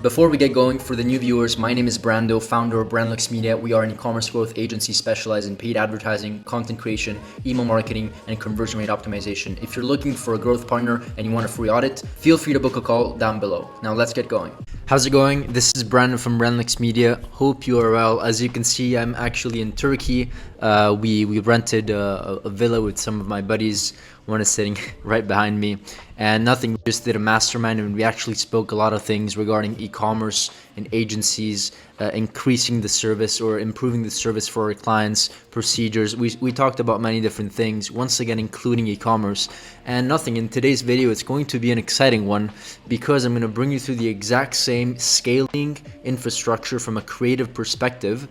Before we get going, for the new viewers, my name is Brando, founder of Brandlux Media. We are an e-commerce growth agency specialized in paid advertising, content creation, email marketing, and conversion rate optimization. If you're looking for a growth partner and you want a free audit, feel free to book a call down below. Now let's get going. How's it going? This is Brandon from Brandlux Media. Hope you are well. As you can see, I'm actually in Turkey. We rented a villa with some of my buddies. One is sitting right behind me, and nothing, we just did a mastermind, and we actually spoke a lot of things regarding e-commerce and agencies, increasing the service or improving the service for our clients, procedures. We talked about many different things, once again including e-commerce. And nothing, in today's video it's going to be an exciting one because I'm going to bring you through the exact same scaling infrastructure from a creative perspective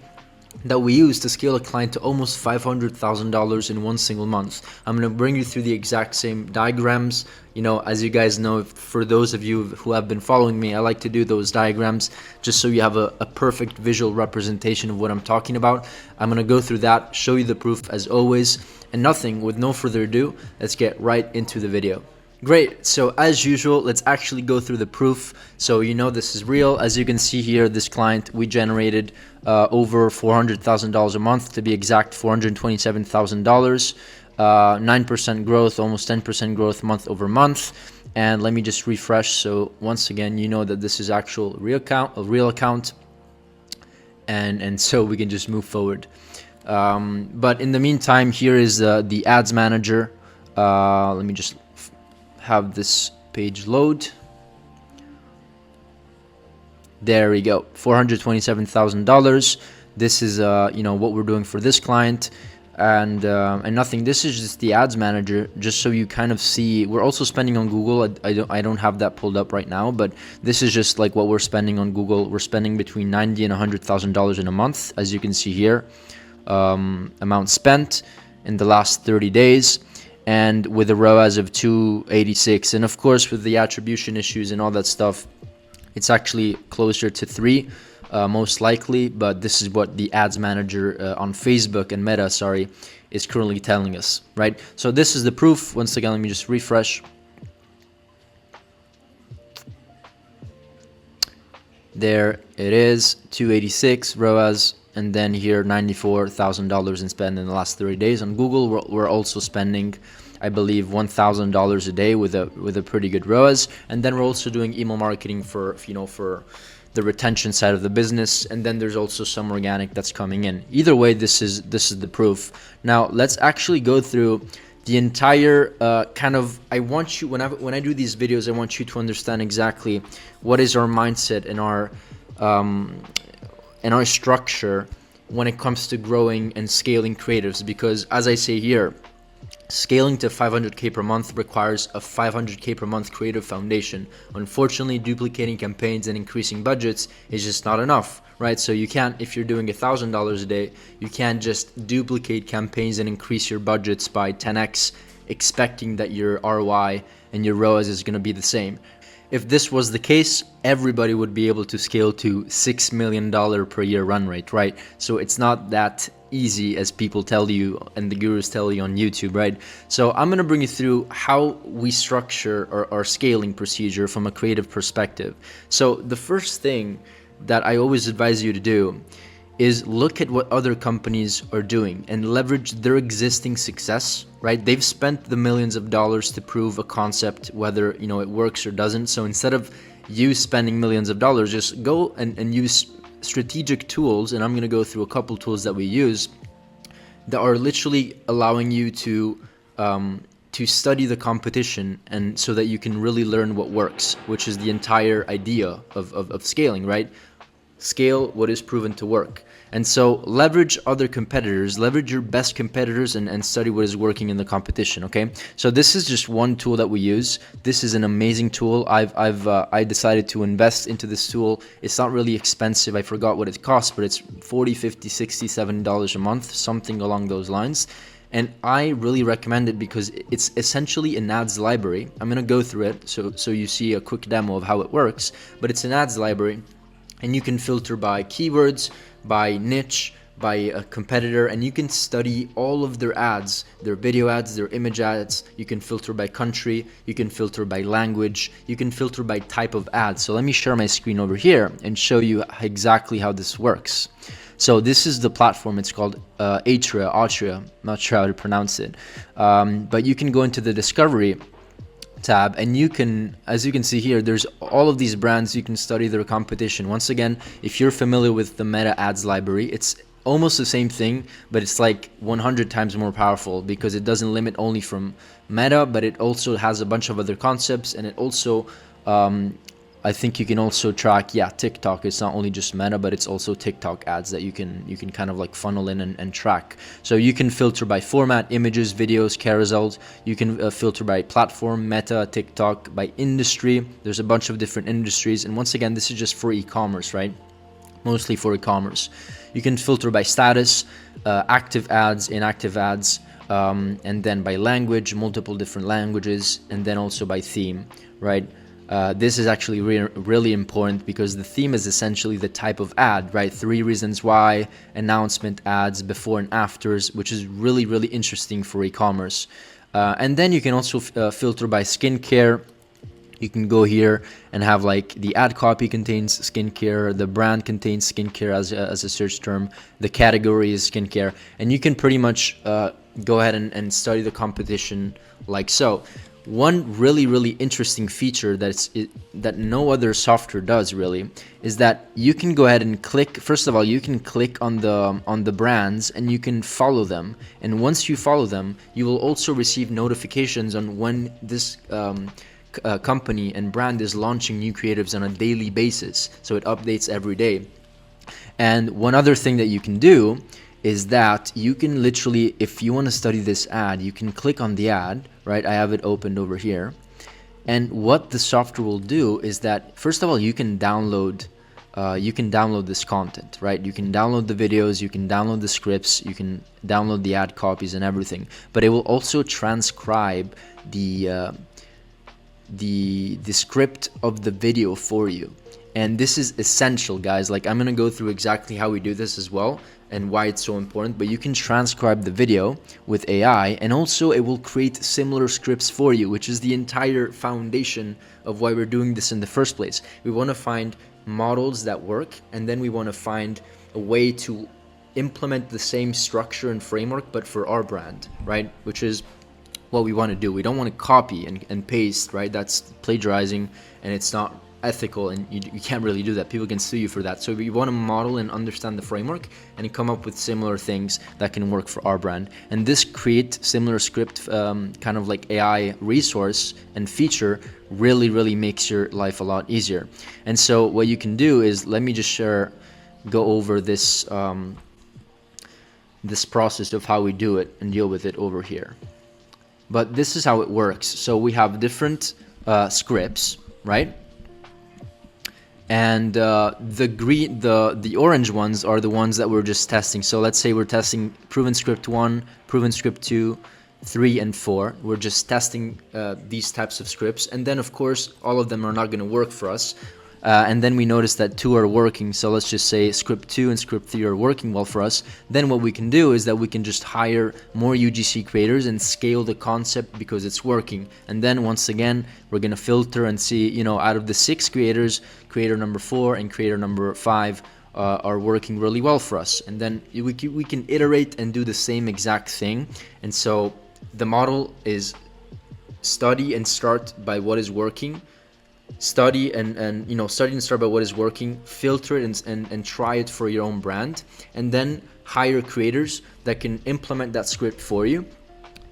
that we use to scale a client to almost $500,000 in one single month. I'm going to bring you through the exact same diagrams. You know, as you guys know, for those of you who have been following me, I like to do those diagrams just so you have a perfect visual representation of what I'm talking about. I'm going to go through that, show you the proof as always, and nothing, with no further ado, let's get right into the video. Great, so as usual, let's actually go through the proof so you know this is real. As you can see here, this client, we generated over $400,000 a month, to be exact, $427,000, 9% growth, almost 10% growth month over month. And let me just refresh, so once again, you know that this is actual real account, and so we can just move forward. But in the meantime, here is the ads manager. Let me just have this page load. There we go, $427,000. This is you know, what we're doing for this client, and nothing. This is just the ads manager, just so you kind of see. We're also spending on Google. I don't have that pulled up right now, but this is just like what we're spending on Google. We're spending between $90,000 and $100,000 in a month, as you can see here. Amount spent in the last 30 days. And with a ROAS of 286, and of course with the attribution issues and all that stuff, it's actually closer to 3, most likely. But this is what the ads manager on Facebook and Meta, is currently telling us, right? So this is the proof. Once again, let me just refresh. There it is, 286 ROAS. And then here, $94,000 in spend in the last 30 days. On Google, we're also spending, I believe, $1,000 a day with a pretty good ROAS. And then we're also doing email marketing for the retention side of the business. And then there's also some organic that's coming in. Either way, this is the proof. Now let's actually go through the entire kind of. I want you, when I do these videos, I want you to understand exactly what is our mindset and our structure when it comes to growing and scaling creatives, because as I say here, scaling to 500K per month requires a 500K per month creative foundation. Unfortunately, duplicating campaigns and increasing budgets is just not enough, right? So you can't, if you're doing $1,000 a day, you can't just duplicate campaigns and increase your budgets by 10x expecting that your ROI and your ROAS is going to be the same. If this was the case, everybody would be able to scale to $6 million per year run rate, right? So it's not that easy as people tell you and the gurus tell you on YouTube, right? So I'm going to bring you through how we structure our scaling procedure from a creative perspective. So the first thing that I always advise you to do is look at what other companies are doing and leverage their existing success, right? They've spent the millions of dollars to prove a concept, whether it works or doesn't. So instead of you spending millions of dollars, just go and use strategic tools. And I'm going to go through a couple tools that we use that are literally allowing you to study the competition, and so that you can really learn what works, which is the entire idea of scaling, right? Scale what is proven to work. And so leverage other competitors, leverage your best competitors, and study what is working in the competition, okay? So this is just one tool that we use. This is an amazing tool. I decided to invest into this tool. It's not really expensive. I forgot what it costs, but it's $40, $50, $60, $70 a month, something along those lines. And I really recommend it because it's essentially an ads library. I'm going to go through it so you see a quick demo of how it works, but it's an ads library. And you can filter by keywords, by niche, by a competitor, and you can study all of their ads, their video ads, their image ads. You can filter by country, you can filter by language, you can filter by type of ad. So let me share my screen over here and show you exactly how this works. So this is the platform. It's called Atria. Not sure how to pronounce it, but you can go into the discovery tab, and you can, as you can see here, there's all of these brands. You can study their competition. Once again, if you're familiar with the Meta ads library, it's almost the same thing, but it's like 100 times more powerful, because it doesn't limit only from Meta, but it also has a bunch of other concepts. And it also I think you can also track, TikTok. It's not only just Meta, but it's also TikTok ads that you can kind of like funnel in and track. So you can filter by format, images, videos, carousels. You can filter by platform, Meta, TikTok, by industry. There's a bunch of different industries. And once again, this is just for e-commerce, right? Mostly for e-commerce. You can filter by status, active ads, inactive ads, and then by language, multiple different languages, and then also by theme, right? This is actually really important, because the theme is essentially the type of ad, right? 3 reasons why, announcement ads, before and afters, which is really interesting for e-commerce. And then you can also filter by skincare. You can go here and have like the ad copy contains skincare, the brand contains skincare as a search term, the category is skincare, and you can pretty much go ahead and study the competition like so. One really interesting feature that no other software does really is that you can go ahead and click. First of all, you can click on the brands and you can follow them. And once you follow them, you will also receive notifications on when this company and brand is launching new creatives on a daily basis. So it updates every day. And one other thing that you can do is that you can literally, if you want to study this ad, you can click on the ad, right? I have it opened over here. And what the software will do is that, first of all, you can download this content, right? You can download the videos, you can download the scripts, you can download the ad copies and everything. But it will also transcribe the script of the video for you. And this is essential, guys. Like, I'm gonna go through exactly how we do this as well and why it's so important. But you can transcribe the video with AI, and also it will create similar scripts for you, which is the entire foundation of why we're doing this in the first place. We want to find models that work, and then we want to find a way to implement the same structure and framework, but for our brand, right? Which is what we want to do. We don't want to copy and paste, right? That's plagiarizing, and it's not ethical, and you can't really do that. People can sue you for that. So we want to model and understand the framework and come up with similar things that can work for our brand. And this create similar script kind of like AI resource and feature really makes your life a lot easier. And so what you can do is, let me just go over this this process of how we do it and deal with it over here. But this is how it works. So we have different scripts, right? And the orange ones are the ones that we're just testing. So let's say we're testing proven script 1, proven script 2, 3, and 4. We're just testing these types of scripts, and then of course all of them are not going to work for us. And then we notice that 2 are working. So let's just say script 2 and script 3 are working well for us. Then what we can do is that we can just hire more UGC creators and scale the concept because it's working. And then once again, we're going to filter and see, out of the 6 creators, creator number 4 and creator number 5 are working really well for us. And then we can iterate and do the same exact thing. And so the model is study and start by what is working. Study and start by what is working, filter it and try it for your own brand, and then hire creators that can implement that script for you,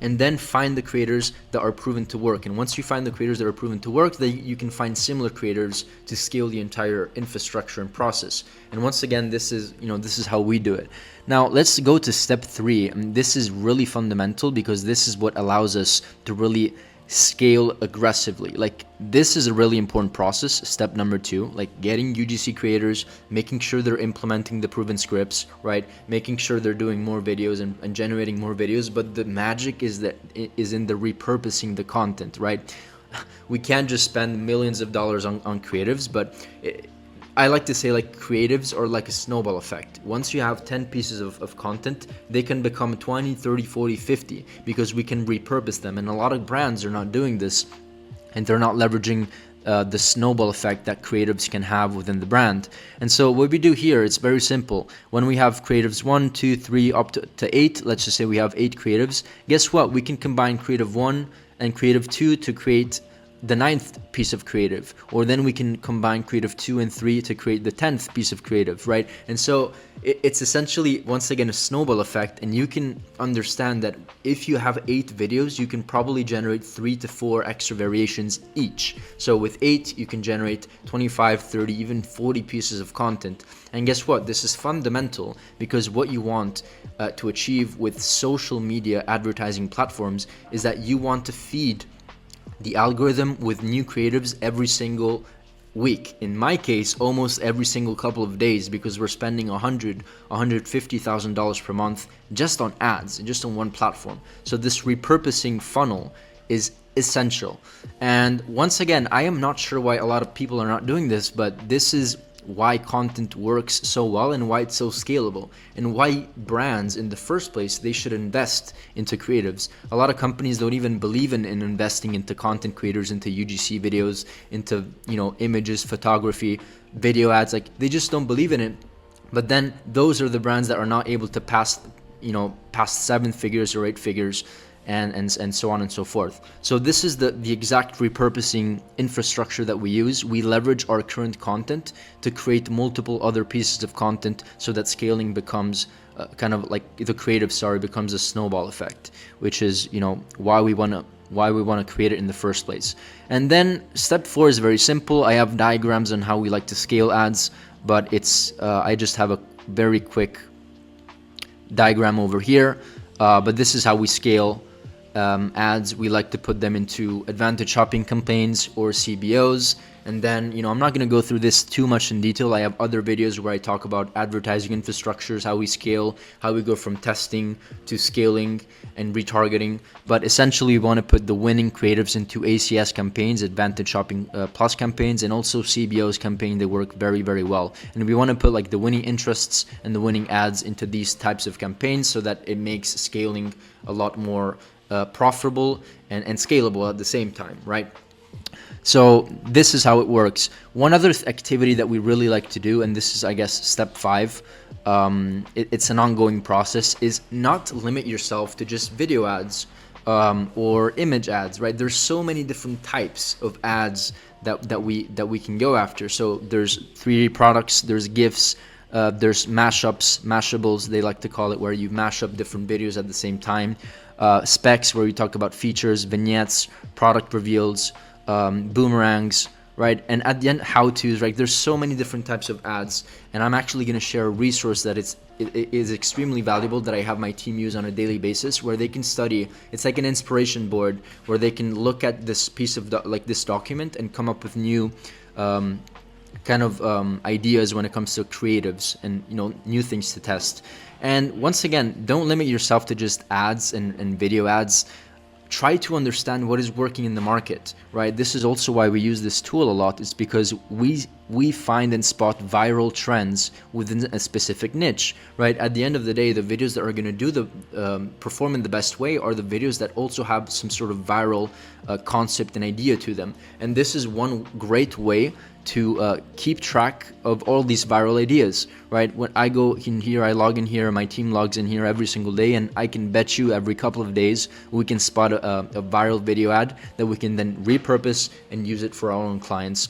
and then find the creators that are proven to work. And once you find the creators that are proven to work, then you can find similar creators to scale the entire infrastructure and process. And once again, this is how we do it. Now let's go to step 3. And this is really fundamental, because this is what allows us to really scale aggressively. Like, this is a really important process. Step number 2, like getting UGC creators, making sure they're implementing the proven scripts, right? Making sure they're doing more videos and generating more videos. But the magic is in the repurposing the content, right? We can't just spend millions of dollars on creatives, but I like to say like creatives are like a snowball effect. Once you have 10 pieces of content, they can become 20, 30, 40, 50 because we can repurpose them. And a lot of brands are not doing this, and they're not leveraging the snowball effect that creatives can have within the brand. And so what we do here, it's very simple. When we have creatives 1, 2, 3, up to 8, let's just say we have 8 creatives, guess what? We can combine creative 1 and creative 2 to create the 9th piece of creative, or then we can combine creative 2 and 3 to create the 10th piece of creative, right? And so it's essentially, once again, a snowball effect, and you can understand that if you have 8 videos, you can probably generate 3 to 4 extra variations each. So with 8, you can generate 25, 30, even 40 pieces of content. And guess what? This is fundamental, because what you want to achieve with social media advertising platforms is that you want to feed the algorithm with new creatives every single week. In my case, almost every single couple of days, because we're spending $150,000 per month just on ads, just on one platform. So this repurposing funnel is essential. And once again, I am not sure why a lot of people are not doing this, but this is why content works so well and why it's so scalable, and why brands in the first place, they should invest into creatives. A lot of companies don't even believe in investing into content creators, into UGC videos, into images, photography, video ads. Like, they just don't believe in it. But then those are the brands that are not able to pass 7 figures or 8 figures, and so on and so forth. So this is the exact repurposing infrastructure that we use. We leverage our current content to create multiple other pieces of content, so that scaling becomes kind of like becomes a snowball effect, which is why we want to create it in the first place. And then step 4 is very simple. I have diagrams on how we like to scale ads, but I just have a very quick diagram over here. But this is how we scale ads. We like to put them into advantage shopping campaigns or CBOs. And then, I'm not going to go through this too much in detail. I have other videos where I talk about advertising infrastructures, how we scale, how we go from testing to scaling and retargeting. But essentially, we want to put the winning creatives into ACS campaigns, advantage shopping plus campaigns, and also CBOs campaign. They work very, very well. And we want to put like the winning interests and the winning ads into these types of campaigns, so that it makes scaling a lot more profitable and scalable at the same time, right? So this is how it works. One other activity that we really like to do, and this is, I guess, step 5, it's an ongoing process, is not limit yourself to just video ads or image ads, right? There's so many different types of ads that we can go after. So there's 3D products, there's GIFs, there's mashables, they like to call it, where you mash up different videos at the same time. Specs, where we talk about features, vignettes, product reveals, boomerangs, right? And at the end, how-tos, right? There's so many different types of ads, and I'm actually going to share a resource that it is extremely valuable, that I have my team use on a daily basis, where they can study. It's like an inspiration board where they can look at this piece of this document and come up with new ideas when it comes to creatives and new things to test. And once again, don't limit yourself to just ads and video ads. Try to understand what is working in the market, right? This is also why we use this tool a lot. It's because we find and spot viral trends within a specific niche, right? At the end of the day, the videos that are going to do the perform in the best way are the videos that also have some sort of viral concept and idea to them. And this is one great way to keep track of all these viral ideas, right? When I go in here, I log in here, my team logs in here every single day, and I can bet you every couple of days we can spot a viral video ad that we can then repurpose and use it for our own clients,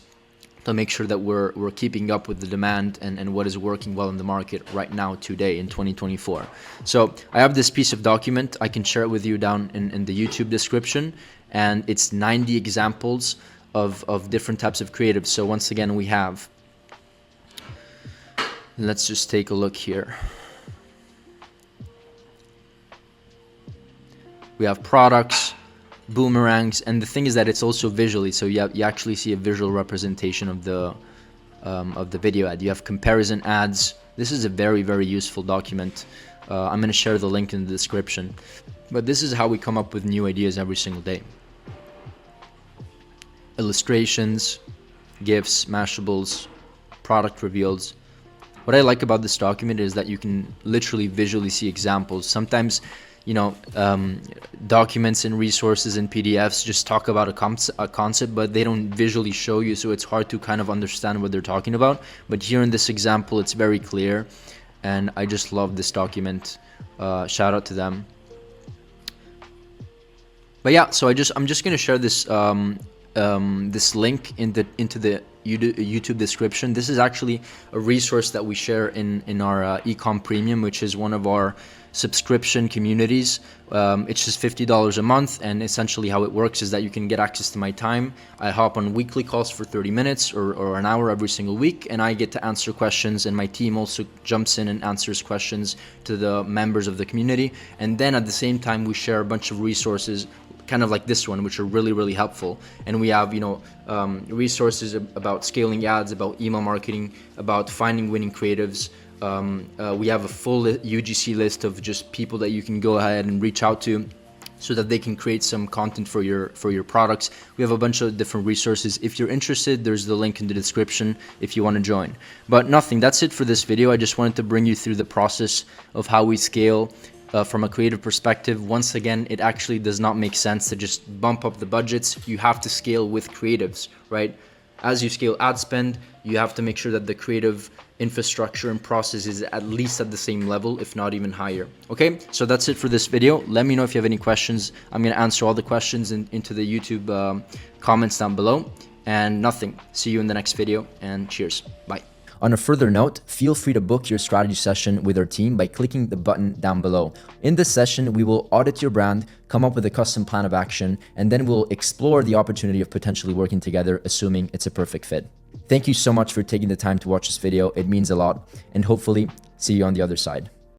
to make sure that we're keeping up with the demand and what is working well in the market right now, today in 2024. So I have this piece of document. I can share it with you down in the YouTube description, and it's 90 examples of different types of creatives. So once again, we have, let's just take a look here. We have products, boomerangs, and the thing is that it's also visually, so you actually see a visual representation of the video ad. You have comparison ads. This is a very, very useful document. I'm going to share the link in the description. But this is how we come up with new ideas every single day. Illustrations, GIFs, mashables, product reveals. What I like about this document is that you can literally visually see examples. Sometimes, documents and resources and PDFs just talk about a concept, but they don't visually show you, so it's hard to kind of understand what they're talking about. But here in this example, it's very clear, and I just love this document. Shout out to them. But yeah, so I'm just gonna share this this link into the YouTube description. This is actually a resource that we share in our Ecom Premium, which is one of our subscription communities. It's just $50 a month, and essentially how it works is that you can get access to my time. I hop on weekly calls for 30 minutes or an hour every single week, and I get to answer questions, and my team also jumps in and answers questions to the members of the community. And then at the same time, we share a bunch of resources kind of like this one, which are really, really helpful. And we have, resources about scaling ads, about email marketing, about finding winning creatives. We have a full UGC list of just people that you can go ahead and reach out to so that they can create some content for your products. We have a bunch of different resources. If you're interested, there's the link in the description if you want to join. But that's it for this video. I just wanted to bring you through the process of how we scale from a creative perspective. Once again, it actually does not make sense to just bump up the budgets. You have to scale with creatives, right? As you scale ad spend, you have to make sure that the creative infrastructure and process is at least at the same level, if not even higher. Okay, so that's it for this video. Let me know if you have any questions. I'm going to answer all the questions into the YouTube comments down below. And see you in the next video, and cheers. Bye. On a further note, feel free to book your strategy session with our team by clicking the button down below. In this session, we will audit your brand, come up with a custom plan of action, and then we'll explore the opportunity of potentially working together, assuming it's a perfect fit. Thank you so much for taking the time to watch this video. It means a lot, and hopefully see you on the other side.